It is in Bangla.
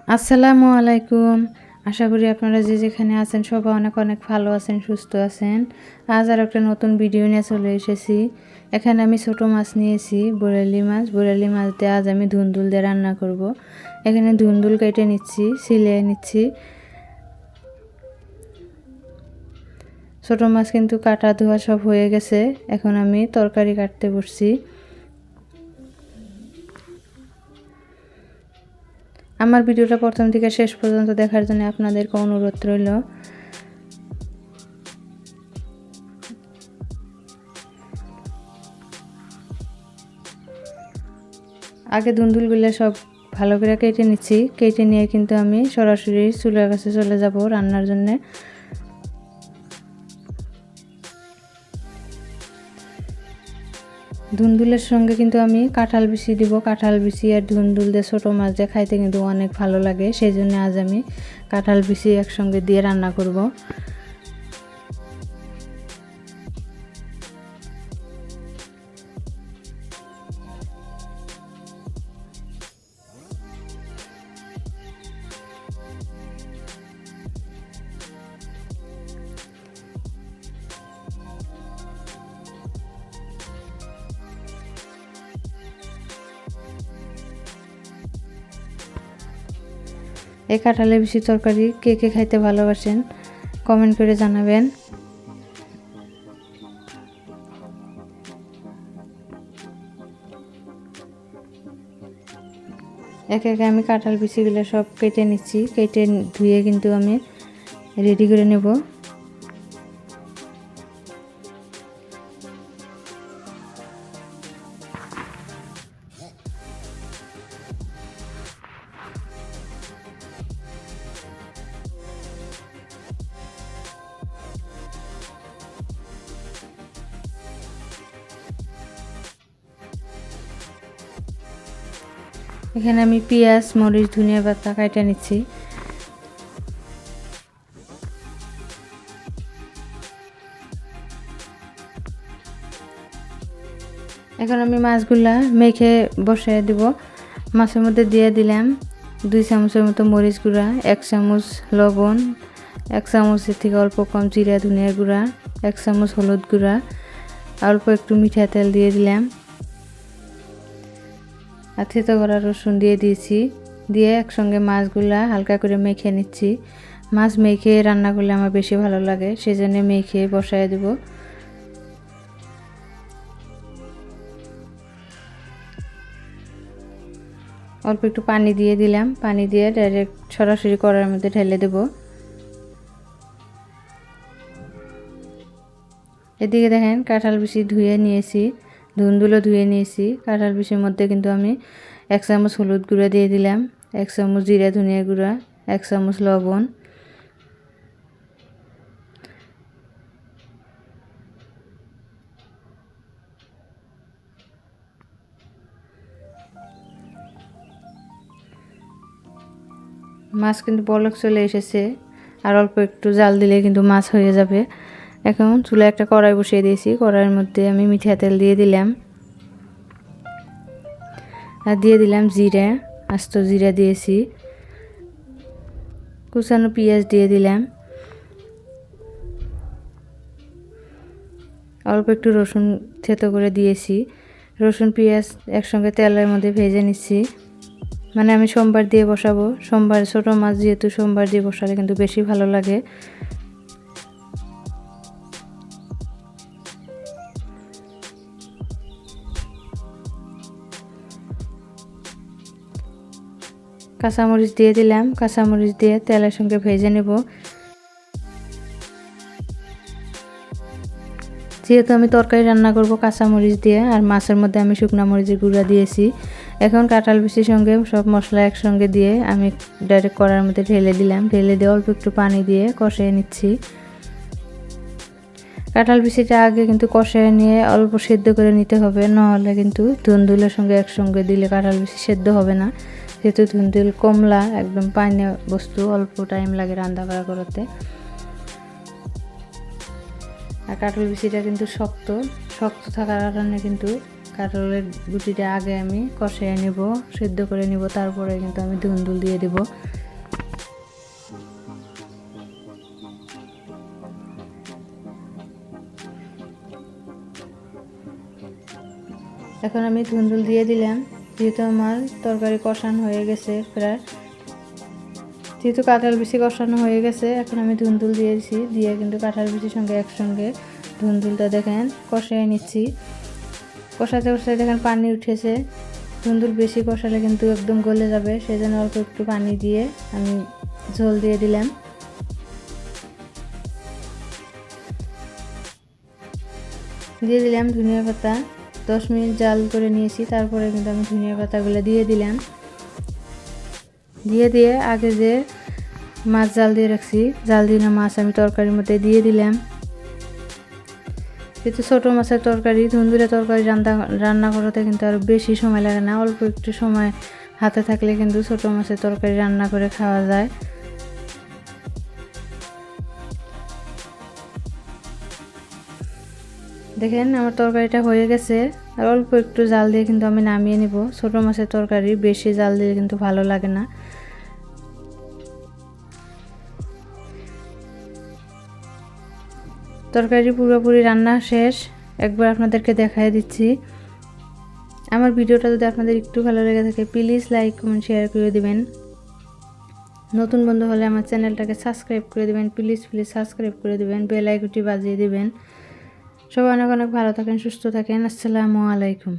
আসসালামু আলাইকুম। আশা করি আপনারা যে যেখানে আছেন সবাই অনেক অনেক ভালো আছেন, সুস্থ আছেন। আজ আর একটা নতুন ভিডিও নিয়ে চলে এসেছি। এখানে আমি ছোট মাছ নিয়েছি, বরেলি মাছ। বরেলি মাছ দিয়ে আজ আমি ধুন্দুল দিয়ে রান্না করব। এখানে ধুন্দুল কেটে নিচ্ছি, ছিলে নিচ্ছি। ছোট মাছ কিন্তু কাটা ধোয়া সব হয়ে গেছে। এখন আমি তরকারি কাটতে বসছি। আমার ভিডিওটা প্রথম থেকে শেষ পর্যন্ত দেখার জন্য আপনাদেরকে অনুরোধ রইল। আগে ধুন্দুলগুলো সব ভালো করে কেটে নিচ্ছি। কেটে নিয়ে কিন্তু আমি সরাসরি চুলার কাছে চলে যাব রান্নার জন্য। ধুন্দুলের সঙ্গে কিন্তু আমি কাঁঠাল বিচি দিব। কাঁঠাল বিচি আর ধুন্দুল দিয়ে ছোটো মাছ দিয়ে খাইতে কিন্তু অনেক ভালো লাগে। সেই জন্য আজ আমি কাঁঠাল বিচি একসঙ্গে দিয়ে রান্না করব। এই কাঁঠালের বিচি তরকারি কে কে খাইতে ভালোবাসেন কমেন্ট করে জানাবেন। একে একে আমি কাঁঠাল বিচিগুলো সব কেটে নিচ্ছি। কেটে ধুয়ে কিন্তু আমি রেডি করে নেব। এখানে আমি পেঁয়াজ, মরিচ, ধনিয়া পাতা কাটা নিচ্ছি। এখন আমি মাছগুলা মেখে বসিয়ে দিব। মাছের মধ্যে দিয়ে দিলাম 2 চামচের মতো মরিচ গুঁড়া, 1 চামচ লবণ, 1 চামচের থেকে অল্প কম জিরা ধনিয়া গুঁড়া, 1 চামচ হলুদ গুঁড়া, অল্প একটু মিঠা তেল দিয়ে দিলাম। আর থেতো করা রসুন দিয়ে দিয়েছি। দিয়ে একসঙ্গে মাছগুলা হালকা করে মেখে নিচ্ছি। মাছ মেখে রান্না করলে আমার বেশি ভালো লাগে, সেজন্য মেখে বসায় দেব। অল্প একটু পানি দিয়ে দিলাম। পানি দিয়ে ডাইরেক্ট সরাসরি কড়াইয়ের মধ্যে ঢেলে দেব। এদিকে দেখেন কাঁঠাল বিচি ধুয়ে নিয়েছি, ধুন্দুলও ধুয়ে নিয়েছি। কাঁঠাল বিচির মধ্যে কিন্তু আমি 1 চামচ হলুদ গুঁড়া দিয়ে দিলাম, 1 চামচ জিরা ধনিয়া গুঁড়া, 1 চামচ লবণ, মাছ কিন্তু বলক চলে এসেছে। আর অল্প একটু জাল দিলে কিন্তু মাছ হয়ে যাবে। এখন চুলায় একটা কড়াই বসিয়ে দিয়েছি। কড়াইয়ের মধ্যে আমি মিঠা তেল দিয়ে দিলাম। আর দিয়ে দিলাম জিরা, আস্ত জিরা দিয়েছি। কুচানো পেঁয়াজ দিয়ে দিলাম। অল্প একটু রসুন থেতো করে দিয়েছি। রসুন পেঁয়াজ একসঙ্গে তেলের মধ্যে ভেজে নিচ্ছি। মানে আমি সোমবার দিয়ে বসাবো। সোমবার ছোটো মাছ যেহেতু সোমবার দিয়ে বসালে কিন্তু বেশি ভালো লাগে। কাঁচামরিচ দিয়ে দিলাম। কাঁচামরিচ দিয়ে তেলের সঙ্গে ভেজে নেব। যেহেতু আমি তরকারি রান্না করব কাঁচামরিচ দিয়ে, আর মাছের মধ্যে আমি শুকনো মরিচের গুঁড়া দিয়েছি। এখন কাঁঠাল বিচির সঙ্গে সব মশলা একসঙ্গে দিয়ে আমি ডাইরেক্ট কড়াইয়ের মধ্যে ঢেলে দিলাম। ঢেলে দিয়ে অল্প একটু পানি দিয়ে কষিয়ে নিচ্ছি। কাঁঠাল বিচিটা আগে কিন্তু কষিয়ে নিয়ে অল্প সেদ্ধ করে নিতে হবে, নাহলে কিন্তু ধুন্দুলের সঙ্গে একসঙ্গে দিলে কাঁঠাল বিচি সেদ্ধ হবে না। যেহেতু ধুন্দুল কমলা একদম পানি বস্তু, অল্প টাইম লাগে রান্না করা করতে। আর কাঁঠাল বিচিটা কিন্তু শক্ত শক্ত থাকার কারণে কিন্তু কাঁঠালের গুটিটা আগে আমি কষিয়ে নেব, সিদ্ধ করে নিব, তারপরে কিন্তু আমি ধুন্দুল দিয়ে দেব। এখন আমি ধুন্দুল দিয়ে দিলাম। যেহেতু আমার তরকারি কষানো হয়ে গেছে প্রায়, যেহেতু কাঁঠাল বিচি কষানো হয়ে গেছে, এখন আমি ধুন্দুল দিয়েছি, দিয়ে কিন্তু কাঁঠাল বিচির সঙ্গে একসঙ্গে ধুন্দুলটা দেখেন কষিয়ে নিচ্ছি। কষাতে কষাতে দেখেন পানি উঠেছে। ধুন্দুল বেশি কষালে কিন্তু একদম গলে যাবে, সেই জন্য অল্প একটু পানি দিয়ে আমি ঝোল দিয়ে দিলাম। দিয়ে দিলাম ধনিয়া পাতা, 10 মিনিট জাল করে নিয়েছি, তারপরে কিন্তু আমি ধনিয়া পাতাগুলো দিয়ে দিলাম। দিয়ে আগে যে মাছ জাল দিয়ে রাখছি, জাল দিয়ে মাছ আমি তরকারির মধ্যে দিয়ে দিলাম। যেহেতু ছোটো মাছের তরকারি, ধুন্দুলের তরকারি রান্না করাতে কিন্তু আর বেশি সময় লাগে না, অল্প একটু সময় হাতে থাকলে কিন্তু ছোটো মাছের তরকারি রান্না করে খাওয়া যায়। দেখেন আমার তরকারিটা হয়ে গেছে, আর অল্প একটু জাল দিয়ে কিন্তু আমি নামিয়ে নিব। ছোটো মাছের তরকারি বেশি জাল দিলে কিন্তু ভালো লাগে না। তরকারি পুরোপুরি রান্না শেষ, একবার আপনাদেরকে দেখাই দিচ্ছি। আমার ভিডিওটা যদি আপনাদের একটু ভালো লেগে থাকে প্লিজ লাইক কমেন্ট শেয়ার করে দিবেন। নতুন বন্ধু হলে আমার চ্যানেলটাকে সাবস্ক্রাইব করে দিবেন, প্লিজ সাবস্ক্রাইব করে দিবেন, বেল আইকনটি বাজিয়ে দিবেন। সবাই অনেক অনেক ভালো থাকেন, সুস্থ থাকেন। আসসালামু আলাইকুম।